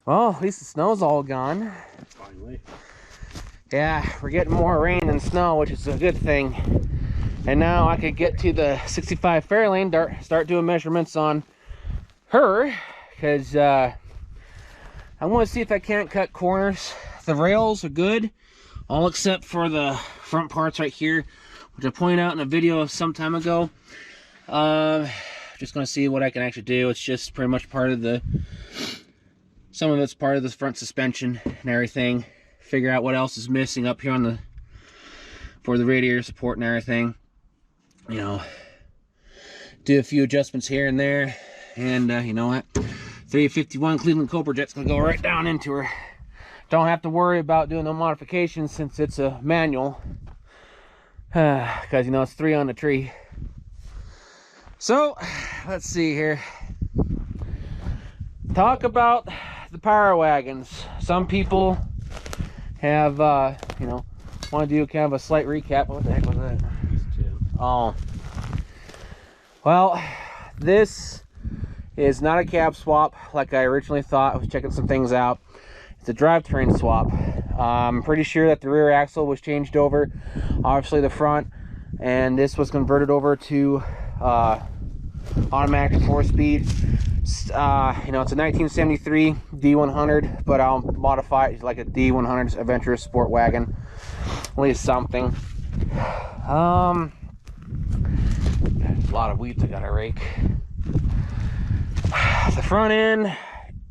Well, at least the snow's all gone. Finally. Yeah, we're getting more rain than snow, which is a good thing. And now I could get to the 65 Fairlane, start doing measurements on her, because I want to see if I can't cut corners. The rails are good, all except for the front parts right here, which I pointed out in a video some time ago. Just going to see what I can actually do. It's just pretty much part of the, some of it's part of the front suspension and everything. Figure out what else is missing up here on the, for the radiator support and everything. You know, do a few adjustments here and there. And you know what? 351 Cleveland Cobra Jet's going to go right down into her. Don't have to worry about doing no modifications since it's a manual. Because, you know, it's 3 on the tree. So, let's see here. Talk about the power wagons. Some people have, you know, want to do kind of a slight recap. What the heck was that? Oh. Well, this is not a cab swap like I originally thought. I was checking some things out. It's a drivetrain swap. I'm pretty sure that the rear axle was changed over, obviously the front, and this was converted over to automatic 4-speed. You know, it's a 1973 D100, but I'll modify it like a D100 adventurous sport wagon, at least something. A lot of weeds I gotta rake. The front end,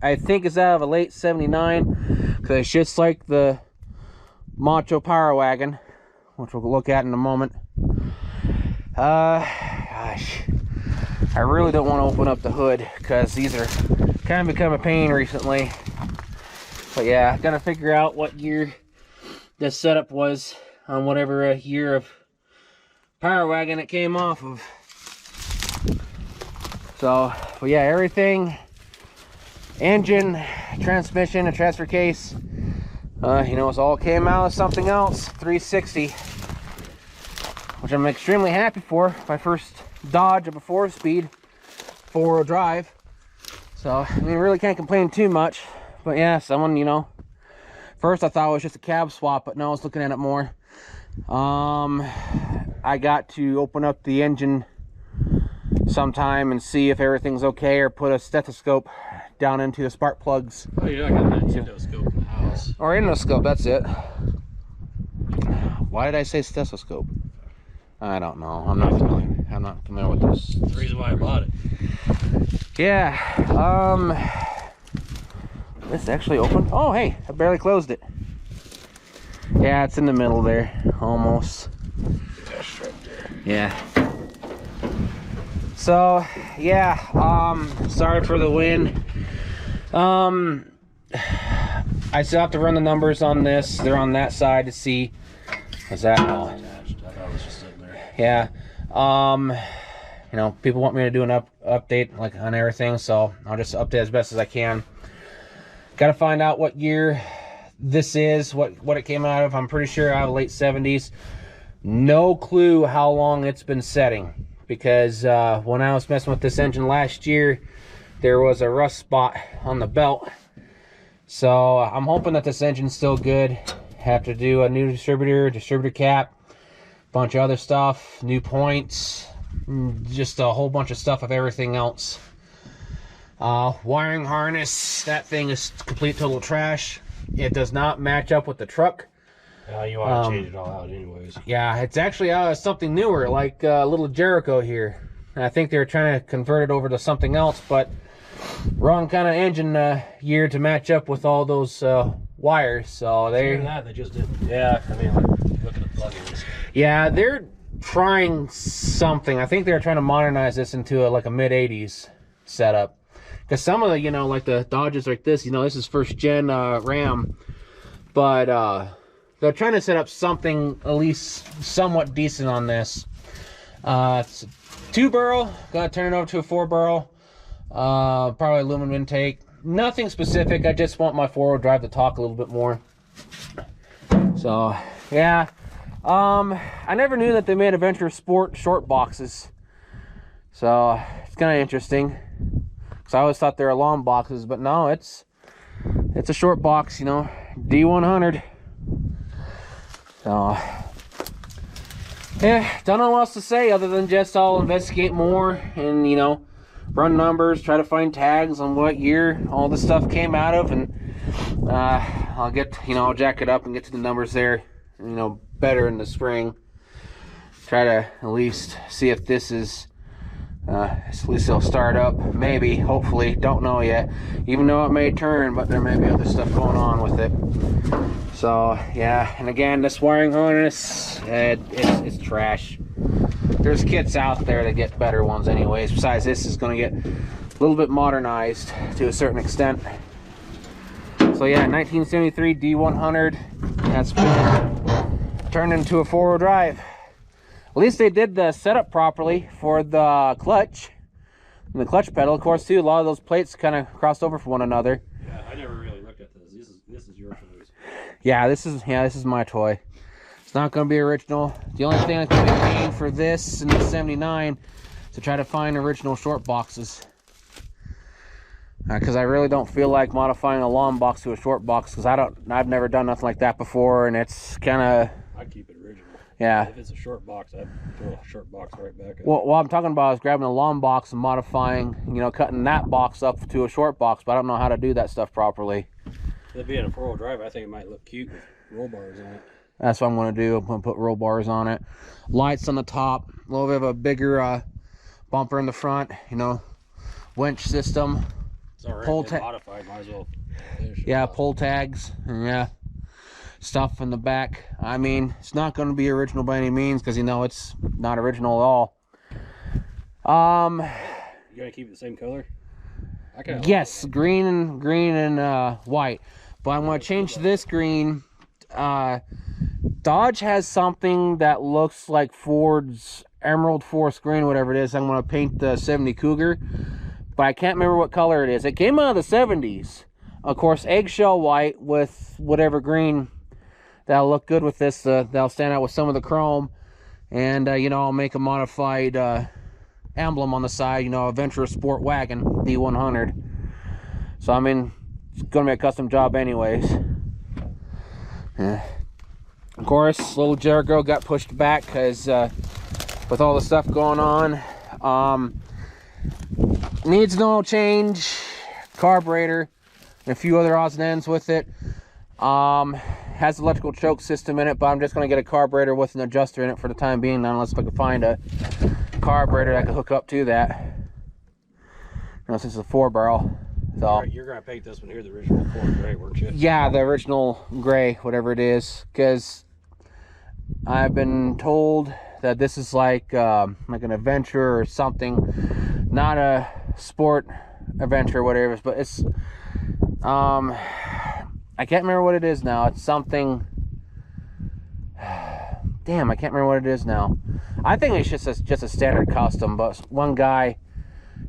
I think, is out of a late 79, because it's just like the Macho Power Wagon, which we'll look at in a moment. Gosh, I really don't want to open up the hood because these are kind of become a pain recently. But yeah, gotta figure out what year the setup was on whatever year of Power Wagon it came off of. So, but yeah, everything, engine, transmission, and transfer case, you know, it's all came out of something else. 360, which I'm extremely happy for. My first Dodge of a 4-speed, 4-wheel drive. So, I mean, really can't complain too much. But yeah, someone, you know, first I thought it was just a cab swap, but now I was looking at it more. I got to open up the engine sometime and see if everything's okay, or put a stethoscope down into the spark plugs. Oh, you're not gonna have a stethoscope in the house. Or endoscope, that's it. Why did I say stethoscope? I don't know. I'm not familiar with this. That's the reason why I bought it. Yeah. This actually opened. Oh, hey, I barely closed it. Yeah, it's in the middle there, almost. That's right there. Yeah. So, yeah, sorry for the wind. I still have to run the numbers on this. They're on that side to see. Is that? Oh. I thought it was just sitting there. Yeah. You know, people want me to do an update like on everything, so I'll just update as best as I can. Got to find out what year this is, what it came out of. I'm pretty sure out of the late 70s. No clue how long it's been setting, because when I was messing with this engine last year, there was a rust spot on the belt. So I'm hoping that this engine's still good. Have to do a new distributor cap, bunch of other stuff, new points, just a whole bunch of stuff of everything else. Wiring harness, that thing is complete total trash. It does not match up with the truck. You want to change it all out anyways. Yeah, it's actually something newer, like little Jericho here. I think they were trying to convert it over to something else, but wrong kind of engine year to match up with all those wires. So they just didn't. Yeah, I mean, like, look at the plugins. Yeah, they're trying something. I think they're trying to modernize this into like a mid-80s setup. Because some of the, you know, like the Dodges like this, you know, this is first gen Ram, but they're trying to set up something at least somewhat decent on this. It's a 2-barrel, gonna turn it over to a 4-barrel, probably aluminum intake. Nothing specific, I just want my 4-wheel drive to talk a little bit more. So, yeah. I never knew that they made Adventure Sport short boxes. So, it's kind of interesting. Because I always thought they were long boxes, but no, it's it's a short box, you know, D100. So yeah, don't know what else to say other than just I'll investigate more and, you know, run numbers, try to find tags on what year all this stuff came out of, and I'll get, you know, I'll jack it up and get to the numbers there, you know, better in the spring. Try to at least see if this is at least it'll start up, maybe, hopefully, don't know yet, even though it may turn, but there may be other stuff going on with it. So yeah, and again, this wiring harness, it's trash. There's kits out there that get better ones anyways. Besides, this is going to get a little bit modernized to a certain extent. So yeah, 1973 D100, that's been turned into a four-wheel drive. At least they did the setup properly for the clutch and the clutch pedal. Of course, too, a lot of those plates kind of crossed over from one another. Yeah, I never really looked at this. This is your choice. Yeah, this is my toy. It's not going to be original. The only thing I can be paying for this in the 79 is to try to find original short boxes. Because I really don't feel like modifying a long box to a short box, because I've never done nothing like that before, and it's kind of. I'd keep it original. Yeah. If it's a short box, I'd throw a short box right back. What I'm talking about is grabbing a long box and modifying, you know, cutting that box up to a short box, but I don't know how to do that stuff properly. It being a four-wheel drive, I think it might look cute with roll bars on it. That's what I'm going to do. I'm going to put roll bars on it. Lights on the top. A little bit of a bigger bumper in the front. You know, winch system. It's already modified. Might as well. Yeah, pull tags. Yeah, stuff in the back. I mean, it's not going to be original by any means, because, you know, it's not original at all. You gonna keep it the same color? Yes, green and white. But I'm going to change this green. Dodge has something that looks like Ford's Emerald Forest green, whatever it is. I'm going to paint the 70 Cougar, but I can't remember what color it is. It came out of the 70s. Of course, eggshell white with whatever green that'll look good with this. That'll stand out with some of the chrome. And, you know, I'll make a modified emblem on the side, you know, Adventure Sport Wagon D100. So, I mean, it's going to be a custom job anyways. Yeah. Of course, little Jericho got pushed back because with all the stuff going on, needs an oil change, carburetor, and a few other odds and ends with it. Has electrical choke system in it, but I'm just going to get a carburetor with an adjuster in it for the time being, unless I can find a carburetor that I can hook up to that. You know, since it's a 4-barrel. So you're gonna paint this one here, the original Ford gray, weren't you? Yeah, the original gray, whatever it is, because I've been told that this is like an adventure or something, not a sport adventure, whatever it is, but it's I can't remember what it is now. It's something. Damn, I can't remember what it is now. I think it's just a standard custom, but one guy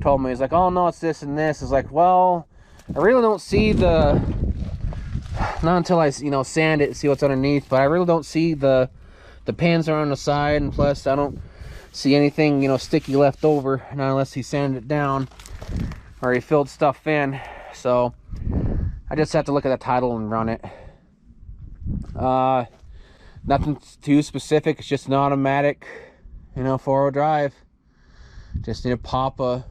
told me, he's like, oh no, it's this and this. It's like, well, I really don't see the, not until I, you know, sand it and see what's underneath, but I really don't see the pans are on the side, and plus I don't see anything, you know, sticky left over, not unless he sanded it down or he filled stuff in. So I just have to look at the title and run it. Nothing too specific. It's just an automatic, you know, 4-wheel drive. Just need to pop a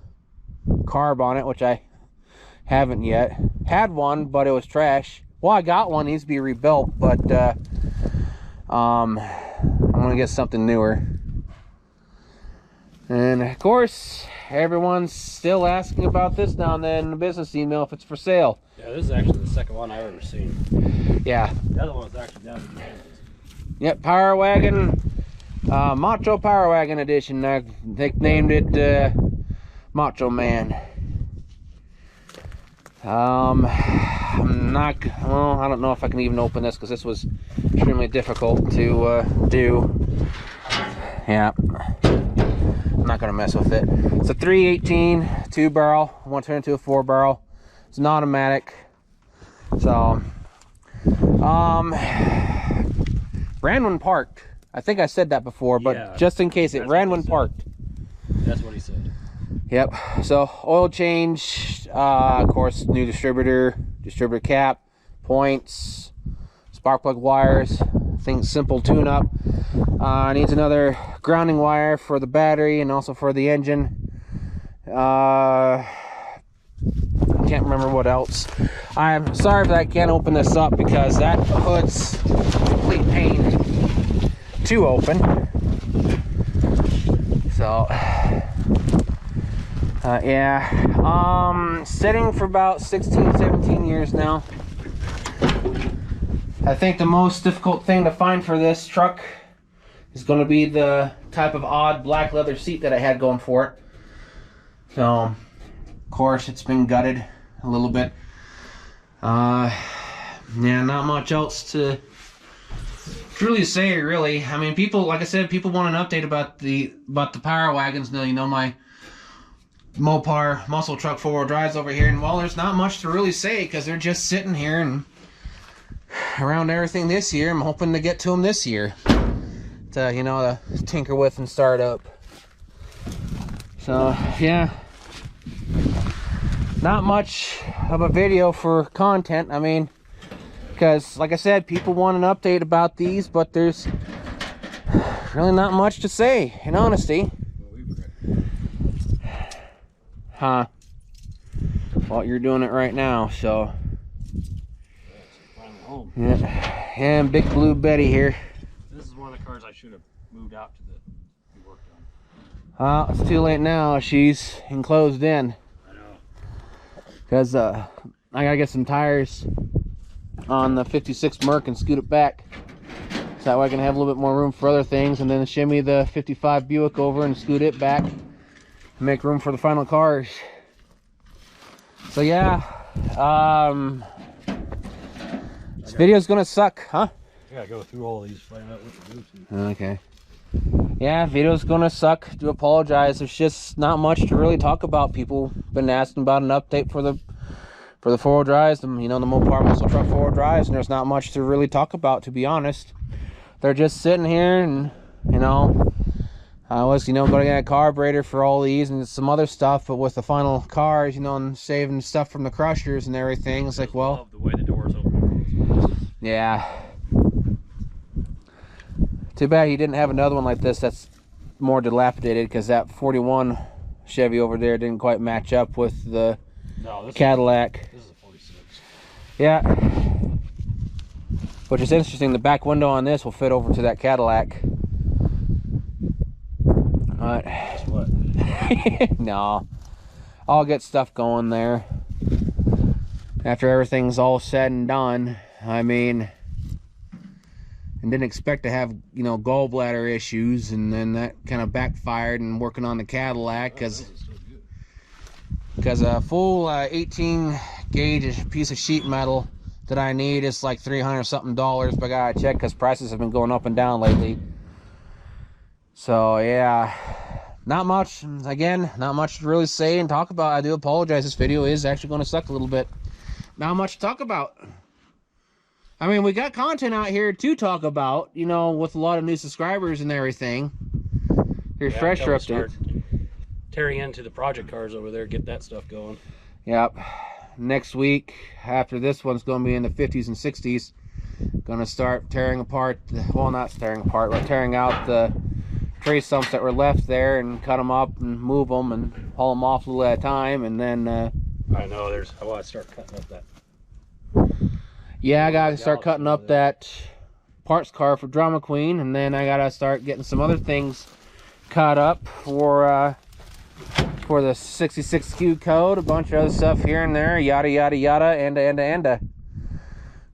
carb on it, which I haven't yet. Had one, but it was trash. Well, I got one, needs to be rebuilt, but I'm gonna get something newer. And of course, everyone's still asking about this down there in the business email, if it's for sale. Yeah, this is actually the second one I've ever seen. Yeah. The other one was actually down in Kansas. Yep, Power Wagon, Macho Power Wagon Edition. They named it Macho Man. I'm not, well, I don't know if I can even open this because this was extremely difficult to do. Yeah, I'm not gonna mess with it. It's a 318 2-barrel. I want to turn it into a 4-barrel. It's an automatic. So, ran when parked. I think I said that before, but yeah, just in case, it ran when parked. That's what he said. Yep. So oil change, of course, new distributor distributor cap, points, spark plug wires. Things simple tune up. Needs another grounding wire for the battery and also for the engine. Can't remember what else. I'm sorry that I can't open this up because that hood's complete pain to open. So yeah, sitting for about 16-17 years now. I think the most difficult thing to find for this truck is going to be the type of odd black leather seat that I had going for it. So, of course, it's been gutted a little bit. Yeah, not much else to really say, really. I mean, people, like I said, people want an update about the Power Wagons. Now, you know, my Mopar muscle truck 4-wheel drives over here, and well, there's not much to really say because they're just sitting here and around everything this year. I'm hoping to get to them this year to, you know, to tinker with and start up. So yeah, not much of a video for content. I mean, because like I said, people want an update about these, but there's really not much to say in honesty. Huh. Well, you're doing it right now, so yeah. And Big Blue Betty here. This is one of the cars I should have moved out to be worked on. It's too late now. She's enclosed in. I know. Because I gotta get some tires on the 56 Merc and scoot it back. So that way I can have a little bit more room for other things, and then shimmy the 55 Buick over and scoot it back and make room for the final cars. So yeah, this video's gonna suck, huh? I gotta go through all these, find out what to do to. Okay. Yeah, video's gonna suck. Do apologize. There's just not much to really talk about. People been asking about an update for the 4-wheel drives, you know, the Mopar muscle truck 4-wheel drives, and there's not much to really talk about, to be honest. They're just sitting here, and you know, I was, you know, going to get a carburetor for all these and some other stuff, but with the final cars, you know, and saving stuff from the crushers and everything, it's like, well, love the way the doors open. yeah. Too bad he didn't have another one like this that's more dilapidated, because that 41 Chevy over there didn't quite match up with the Cadillac. This is a 46. Yeah. Which is interesting, the back window on this will fit over to that Cadillac. But What? no, I'll get stuff going there after everything's all said and done. I mean, and didn't expect to have, you know, gallbladder issues, and then that kind of backfired and working on the Cadillac because a full 18 gauge piece of sheet metal that I need is like $300 something, but I gotta check because prices have been going up and down lately. So yeah, not much, again, not much to really say and talk about. I do apologize, this video is actually going to suck a little bit. Not much to talk about. I mean, we got content out here to talk about, you know, with a lot of new subscribers and everything. Refresher updates. Tearing into the project cars over there, get that stuff going. Yep. Next week, after this one's going to be in the 50s and 60s. Gonna start tearing apart, well, not tearing apart, but tearing out the tray stumps that were left there and cut them up and move them and haul them off a little at a time, and then I know I want to start cutting up that. Yeah, I gotta start cutting up that parts car for Drama Queen, and then I gotta start getting some other things cut up for the 66Q code, a bunch of other stuff here and there, yada yada yada, anda.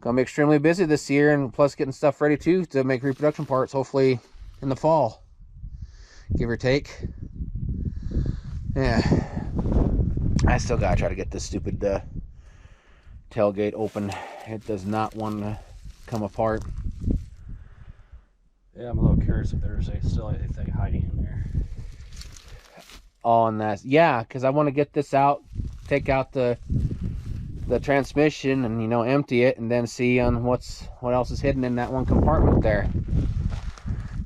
Gonna be extremely busy this year, and plus getting stuff ready too to make reproduction parts, hopefully in the fall, give or take. Yeah, I still gotta try to get this stupid tailgate open. It does not want to come apart. Yeah, I'm a little curious if there's still anything hiding in there. Oh, and that's, yeah, because I want to get this out, take out the transmission, and, you know, empty it, and then see on what else is hidden in that one compartment there.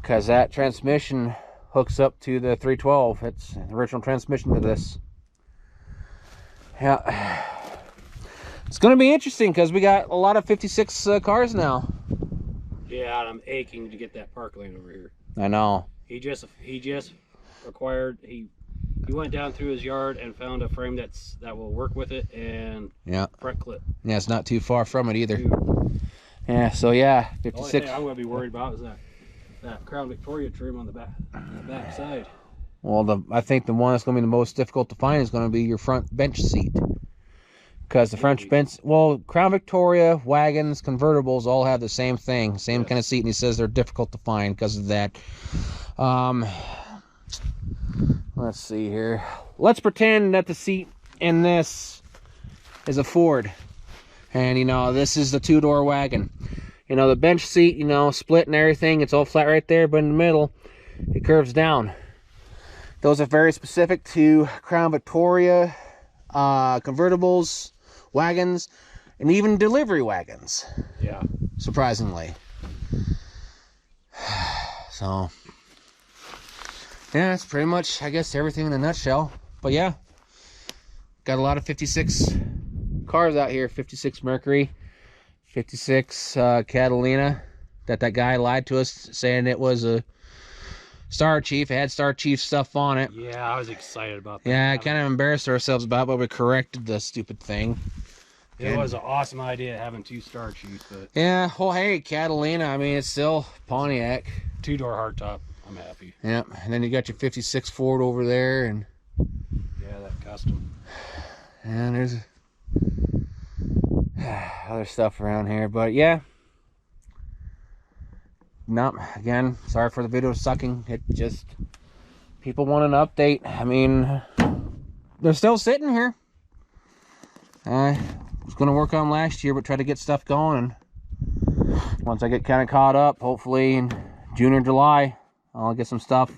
Because that transmission hooks up to the 312. It's the original transmission to this. Yeah. It's going to be interesting because we got a lot of 56 cars now. Yeah, I'm aching to get that park lane over here. I know. He just acquired. He went down through his yard and found a frame that will work with it, and yeah, front clip. Yeah, it's not too far from it either. Yeah, so yeah, 56. The only thing I'm going to be worried about is that Crown Victoria trim on the back side. Well, I think the one that's going to be the most difficult to find is going to be your front bench seat. Because the front bench, well, Crown Victoria, wagons, convertibles all have the same thing, same kind of seat, and he says they're difficult to find because of that. Let's see here. Let's pretend that the seat in this is a Ford. And, you know, this is the two-door wagon. You know, the bench seat, you know, split and everything. It's all flat right there, but in the middle, it curves down. Those are very specific to Crown Victoria, convertibles, wagons, and even delivery wagons. Yeah. Surprisingly. So, yeah, that's pretty much, I guess, everything in a nutshell. But yeah, got a lot of 56 cars out here. 56 Mercury, 56 Catalina. That guy lied to us saying it was a Star Chief. It had Star Chief stuff on it. Yeah, I was excited about that. Yeah, kind of embarrassed ourselves about it, but we corrected the stupid thing. It was an awesome idea having 2 Star Chiefs, but yeah, well, hey, Catalina, I mean, it's still Pontiac. 2-door hardtop, I'm happy. Yep, and then you got your 56 Ford over there, and yeah, that custom. And there's other stuff around here, but yeah. No, again, sorry for the video sucking. It just, people want an update. I mean, they're still sitting here. I was going to work on last year, but try to get stuff going. And once I get kind of caught up, hopefully in June or July, I'll get some stuff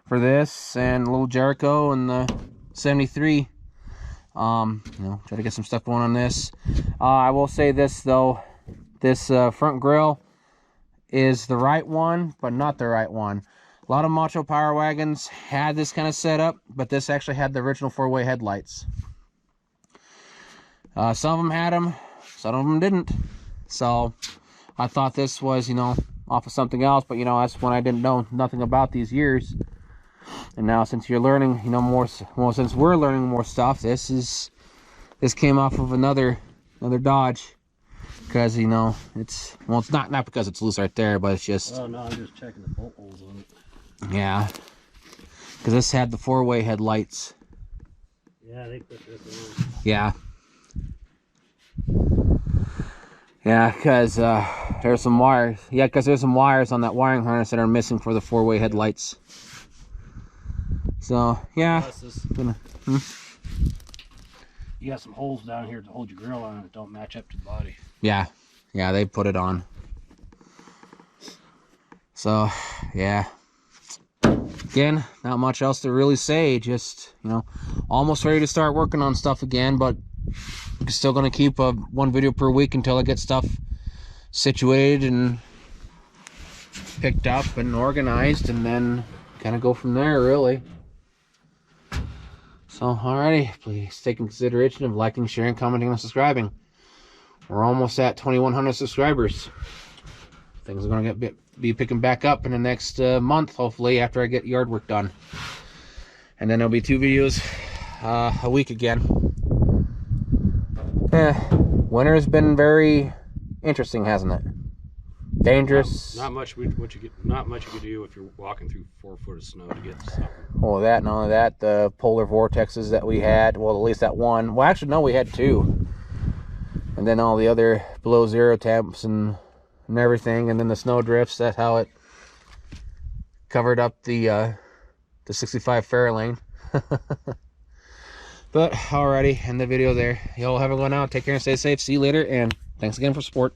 for this and a little Jericho and the 73. You know, try to get some stuff going on this. I will say this though, this front grille is the right one, but not the right one. A lot of Macho Power Wagons had this kind of setup, but this actually had the original 4-way headlights. Some of them had them, some of them didn't. So I thought this was, you know, off of something else, but you know, that's when I didn't know nothing about these years. And now since you're learning, you know, more, well, since we're learning more stuff, this came off of another Dodge. Because, you know, it's, well, it's not because it's loose right there, but it's just... Oh, no, I'm just checking the bolt holes on it. Yeah. Because this had the 4-way headlights. Yeah, they put this on. Yeah. Yeah, because there's some wires. Yeah, because there's some wires on that wiring harness that are missing for the 4-way headlights. So, yeah. You got some holes down here to hold your grill on that don't match up to the body. Yeah, they put it on. So, yeah. Again, not much else to really say. Just, you know, almost ready to start working on stuff again, but I'm still going to keep one video per week until I get stuff situated and picked up and organized, and then kind of go from there, really. So, alrighty, please take in consideration of liking, sharing, commenting, and subscribing. We're almost at 2,100 subscribers. Things are going to be picking back up in the next month, hopefully, after I get yard work done. And then there'll be 2 videos a week again. Winter has been very interesting, hasn't it? Dangerous. Not much you could do if you're walking through 4 foot of snow to get something. Well, that, not only that, the polar vortexes that we had, well, at least that one. Well, actually, no, we had 2. And then all the other below 0 temps and everything, and then the snow drifts. That's how it covered up the 65 Fairlane. But alrighty, end the video there. Y'all have a good one out. Take care and stay safe. See you later, and thanks again for support.